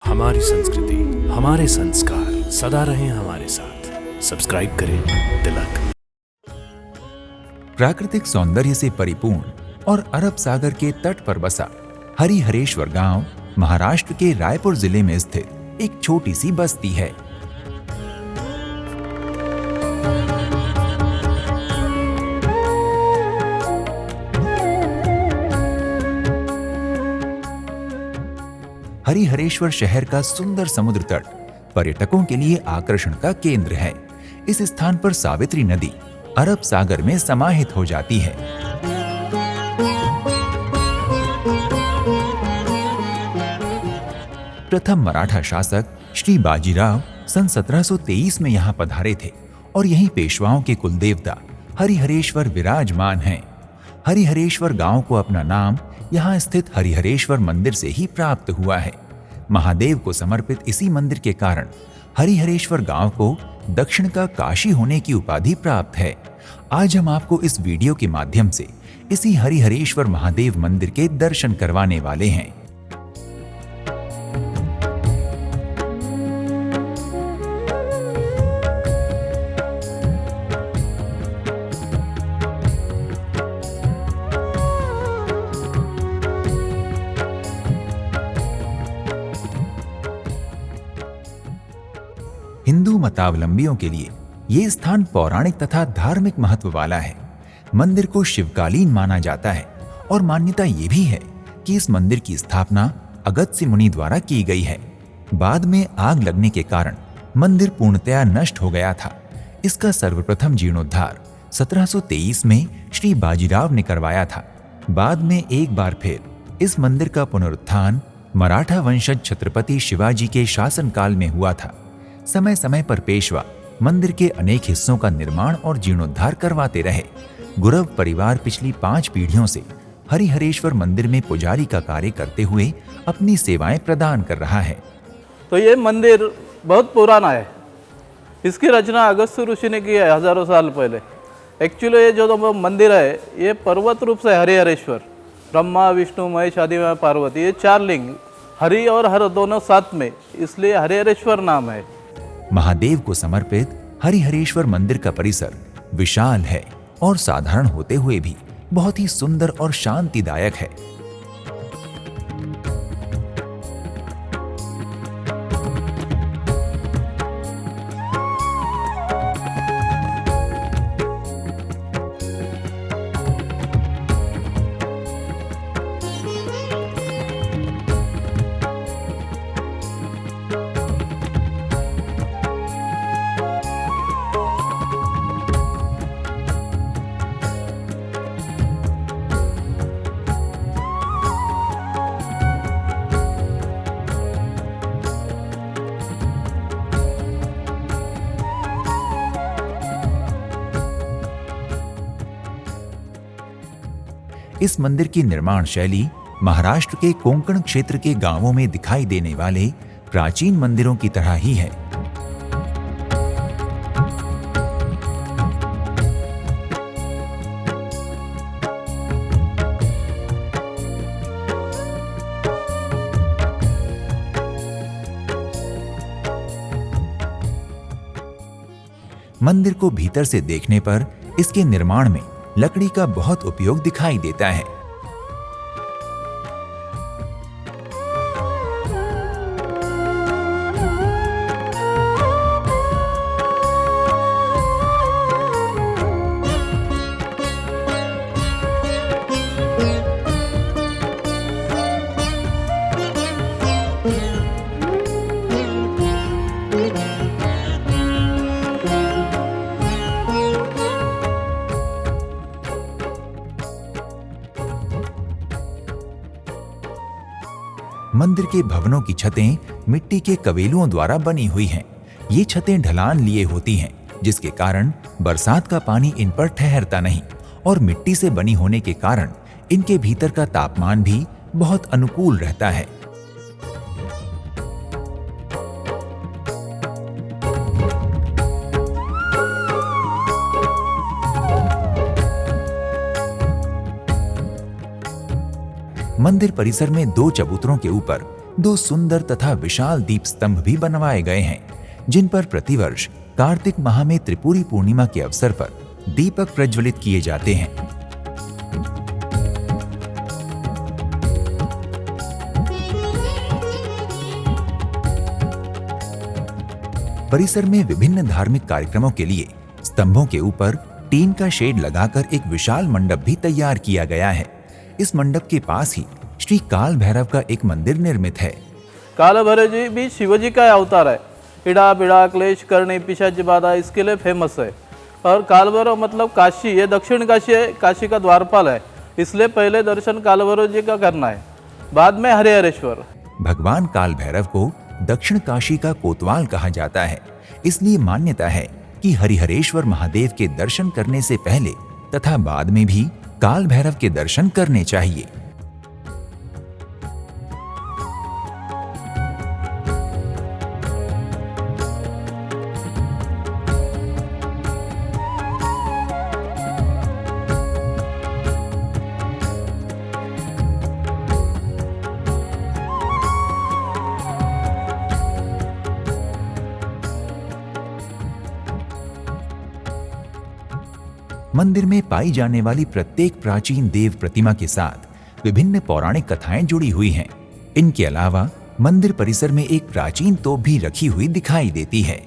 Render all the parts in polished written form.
हमारी संस्कृति, हमारे संस्कार सदा रहें हमारे साथ। सब्सक्राइब करें तिलक। प्राकृतिक सौंदर्य से परिपूर्ण और अरब सागर के तट पर बसा हरिहरेश्वर गांव महाराष्ट्र के रायपुर जिले में स्थित एक छोटी सी बस्ती है। हरिहरेश्वर शहर का सुंदर समुद्र तट पर्यटकों के लिए आकर्षण का केंद्र है। इस स्थान पर सावित्री नदी अरब सागर में समाहित हो जाती है। प्रथम मराठा शासक श्री बाजीराव सन 1723 में यहाँ पधारे थे और यहीं पेशवाओं के कुलदेवता हरिहरेश्वर विराजमान हैं। हरिहरेश्वर गांव को अपना नाम यहाँ स्थित हरिहरेश्वर मंदिर से ही प्राप्त हुआ है। महादेव को समर्पित इसी मंदिर के कारण हरिहरेश्वर गांव को दक्षिण का काशी होने की उपाधि प्राप्त है। आज हम आपको इस वीडियो के माध्यम से इसी हरिहरेश्वर महादेव मंदिर के दर्शन करवाने वाले हैं। हिंदू मतावलंबियों के लिए ये स्थान पौराणिक तथा धार्मिक महत्व वाला है। मंदिर को शिवकालीन माना जाता है और मान्यता ये भी है कि इस मंदिर की स्थापना अगस्त्य मुनि द्वारा की गई है। बाद में आग लगने के कारण मंदिर पूर्णतया नष्ट हो गया था। इसका सर्वप्रथम जीर्णोद्धार 1723 में श्री बाजीराव ने करवाया था। बाद में एक बार फिर इस मंदिर का पुनरुत्थान मराठा वंशज छत्रपति शिवाजी के शासनकाल में हुआ था। समय समय पर पेशवा मंदिर के अनेक हिस्सों का निर्माण और जीर्णोद्धार करवाते रहे। गुरव परिवार पिछली 5 पीढ़ियों से हरिहरेश्वर मंदिर में पुजारी का कार्य करते हुए अपनी सेवाएं प्रदान कर रहा है। तो ये मंदिर बहुत पुराना है। इसकी रचना अगस्त्य ऋषि ने की है हजारों साल पहले। एक्चुअली ये जो मंदिर है ये पर्वत रूप से हरिहरेश्वर, ब्रह्मा विष्णु महेश आदि में पार्वती, ये 4 लिंग हरि और हर दोनों साथ में, इसलिए हरिहरेश्वर नाम है। महादेव को समर्पित हरिहरेश्वर मंदिर का परिसर विशाल है और साधारण होते हुए भी बहुत ही सुंदर और शांतिदायक है। इस मंदिर की निर्माण शैली महाराष्ट्र के कोंकण क्षेत्र के गांवों में दिखाई देने वाले प्राचीन मंदिरों की तरह ही है। मंदिर को भीतर से देखने पर इसके निर्माण में लकड़ी का बहुत उपयोग दिखाई देता है। मंदिर के भवनों की छतें मिट्टी के कवेलुओं द्वारा बनी हुई हैं। ये छतें ढलान लिए होती हैं, जिसके कारण बरसात का पानी इन पर ठहरता नहीं और मिट्टी से बनी होने के कारण इनके भीतर का तापमान भी बहुत अनुकूल रहता है। मंदिर परिसर में 2 चबूतरों के ऊपर 2 सुंदर तथा विशाल दीप स्तंभ भी बनवाए गए हैं, जिन पर प्रतिवर्ष कार्तिक माह में त्रिपुरी पूर्णिमा के अवसर पर दीपक प्रज्वलित किए जाते हैं। परिसर में विभिन्न धार्मिक कार्यक्रमों के लिए स्तंभों के ऊपर टीन का शेड लगाकर एक विशाल मंडप भी तैयार किया गया है। इस मंडप के पास ही श्री काल भैरव का एक मंदिर निर्मित है। काल भैरव जी भी शिवजी का अवतार है। इड़ा बिड़ा क्लेश करनी पिशाच बाधा इसके लिए फेमस है। और काल भैरव मतलब काशी, ये दक्षिण काशी है, काशी का द्वारपाल है, इसलिए पहले दर्शन काल भैरव जी का करना है, बाद में हरिहरेश्वर। भगवान काल भैरव को दक्षिण काशी का कोतवाल कहा जाता है। इसलिए मान्यता है कि हरिहरेश्वर महादेव के दर्शन करने से पहले तथा बाद में भी काल भैरव के दर्शन करने चाहिए। मंदिर में पाई जाने वाली प्रत्येक प्राचीन देव प्रतिमा के साथ विभिन्न पौराणिक कथाएं जुड़ी हुई हैं। इनके अलावा मंदिर परिसर में एक प्राचीन तोप भी रखी हुई दिखाई देती है।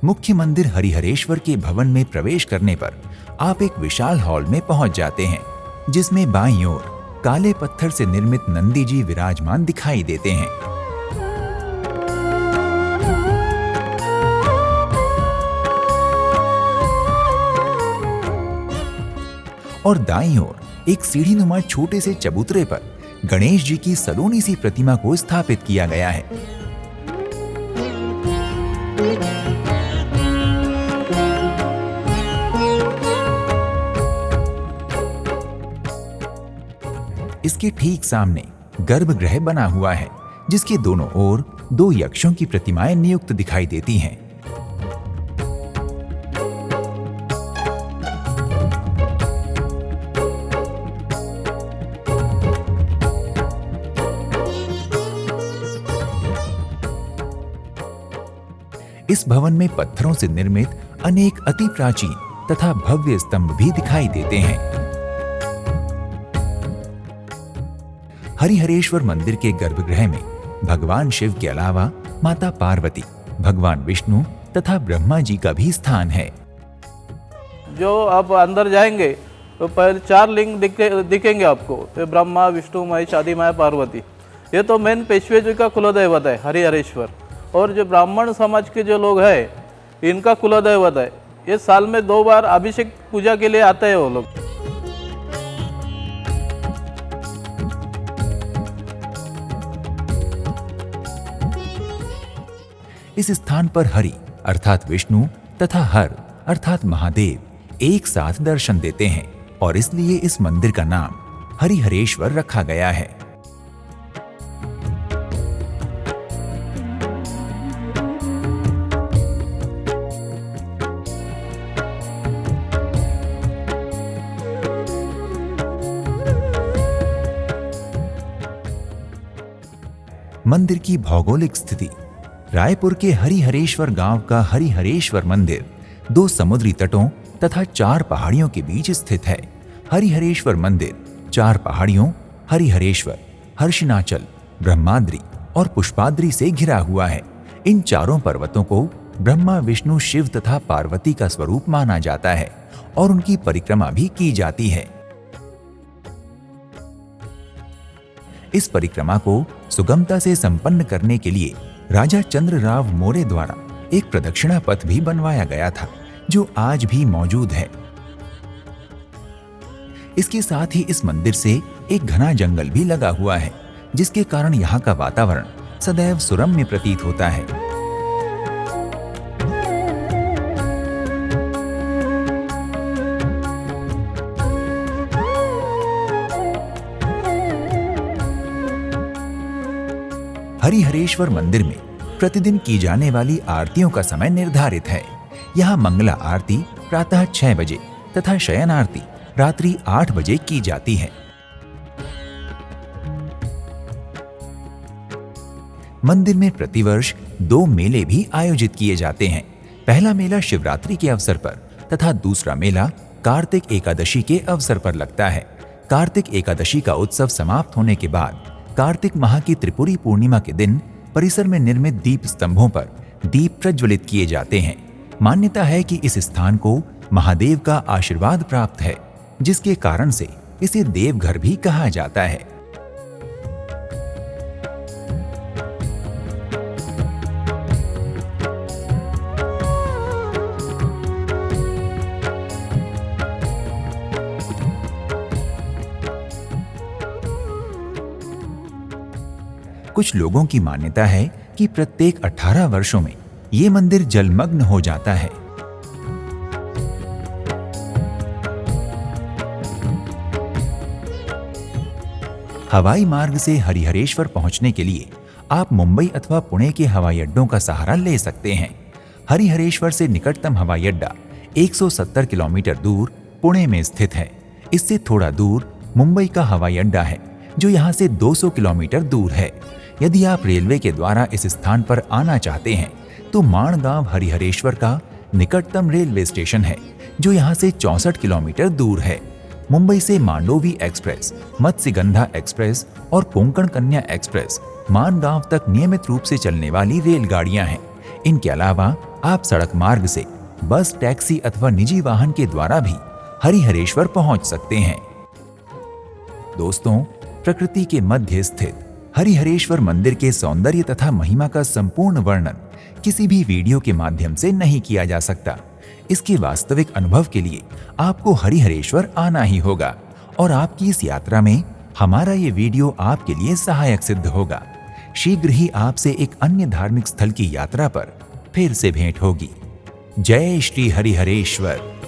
मुख्य मंदिर हरिहरेश्वर के भवन में प्रवेश करने पर आप एक विशाल हॉल में पहुंच जाते हैं, जिसमें बाईं ओर काले पत्थर से निर्मित नंदी जी विराजमान दिखाई देते हैं। और दाईं ओर एक सीढ़ीनुमा छोटे से चबूतरे पर गणेश जी की सलोनी सी प्रतिमा को स्थापित किया गया है। इसके ठीक सामने गर्भगृह बना हुआ है, जिसके दोनों ओर 2 यक्षों की प्रतिमाएं नियुक्त दिखाई देती हैं। इस भवन में पत्थरों से निर्मित अनेक अति प्राचीन तथा भव्य स्तंभ भी दिखाई देते हैं। हरिहरेश्वर मंदिर के गर्भगृह में भगवान शिव के अलावा माता पार्वती, भगवान विष्णु तथा ब्रह्मा जी का भी स्थान है। जो आप अंदर जाएंगे तो पहले 4 लिंग दिखेंगे आपको, तो ब्रह्मा, विष्णु, महेश, आदि माया, पार्वती। ये तो मेन पेशवे जी का कुलदैवत है हरिहरेश्वर। और जो ब्राह्मण समाज के जो लोग हैं, इनका कुलदैवत है। ये साल में 2 बार अभिषेक पूजा के लिए आते हैं वो लोग। इस स्थान पर हरि अर्थात विष्णु तथा हर अर्थात महादेव एक साथ दर्शन देते हैं, और इसलिए इस मंदिर का नाम हरिहरेश्वर रखा गया है। मंदिर की भौगोलिक स्थिति। रायपुर के हरिहरेश्वर गांव का हरिहरेश्वर मंदिर 2 समुद्री तटों तथा 4 पहाड़ियों के बीच स्थित है। हरिहरेश्वर मंदिर 4 पहाड़ियों हरिहरेश्वर, हर्षिनाचल, ब्रह्माद्रि और पुष्पाद्रि से घिरा हुआ है। इन चारों पर्वतों को ब्रह्मा, विष्णु, शिव तथा पार्वती का स्वरूप माना जाता है और उनकी परिक्रमा भी की जाती है। इस परिक्रमा को सुगमता से संपन्न करने के लिए राजा चंद्रराव मौर्य द्वारा एक प्रदक्षिणा पथ भी बनवाया गया था, जो आज भी मौजूद है। इसके साथ ही इस मंदिर से एक घना जंगल भी लगा हुआ है, जिसके कारण यहाँ का वातावरण सदैव सुरम्य प्रतीत होता है। हरिहरेश्वर मंदिर में प्रतिदिन की जाने वाली आरतियों का समय निर्धारित है। यहाँ मंगला आरती प्रातः 6 बजे तथा शयन आरती रात्रि 8 बजे की जाती है। मंदिर में प्रतिवर्ष 2 मेले भी आयोजित किए जाते हैं। पहला मेला शिवरात्रि के अवसर पर तथा दूसरा मेला कार्तिक एकादशी के अवसर पर लगता है। कार्तिक एकादशी का उत्सव समाप्त होने के बाद कार्तिक माह की त्रिपुरी पूर्णिमा के दिन परिसर में निर्मित दीप स्तंभों पर दीप प्रज्वलित किए जाते हैं। मान्यता है कि इस स्थान को महादेव का आशीर्वाद प्राप्त है, जिसके कारण से इसे देवघर भी कहा जाता है। कुछ लोगों की मान्यता है कि प्रत्येक 18 वर्षों में ये मंदिर जलमग्न हो जाता है। हवाई मार्ग से हरिहरेश्वर पहुंचने के लिए आप मुंबई अथवा पुणे के हवाई अड्डों का सहारा ले सकते हैं। हरिहरेश्वर से निकटतम हवाई अड्डा 170 किलोमीटर दूर पुणे में स्थित है। इससे थोड़ा दूर मुंबई का हवाई अड्डा है, जो यहाँ से 200 किलोमीटर दूर है। यदि आप रेलवे के द्वारा इस स्थान पर आना चाहते हैं तो माणगांव हरिहरेश्वर का निकटतम रेलवे स्टेशन है, जो यहाँ से 64 किलोमीटर दूर है। मुंबई से मांडोवी एक्सप्रेस, मत्स्यगंधा एक्सप्रेस और कोंकण कन्या एक्सप्रेस माणगांव तक नियमित रूप से चलने वाली रेलगाड़ियां हैं। इनके अलावा आप सड़क मार्ग से बस, टैक्सी अथवा निजी वाहन के द्वारा भी हरिहरेश्वर पहुंच सकते हैं। दोस्तों, प्रकृति के मध्य स्थित हरिहरेश्वर मंदिर के सौंदर्य तथा महिमा का संपूर्ण वर्णन किसी भी वीडियो के माध्यम से नहीं किया जा सकता। इसके वास्तविक अनुभव के लिए आपको हरिहरेश्वर आना ही होगा और आपकी इस यात्रा में हमारा ये वीडियो आपके लिए सहायक सिद्ध होगा। शीघ्र ही आपसे एक अन्य धार्मिक स्थल की यात्रा पर फिर से भेंट होगी। जय श्री हरिहरेश्वर।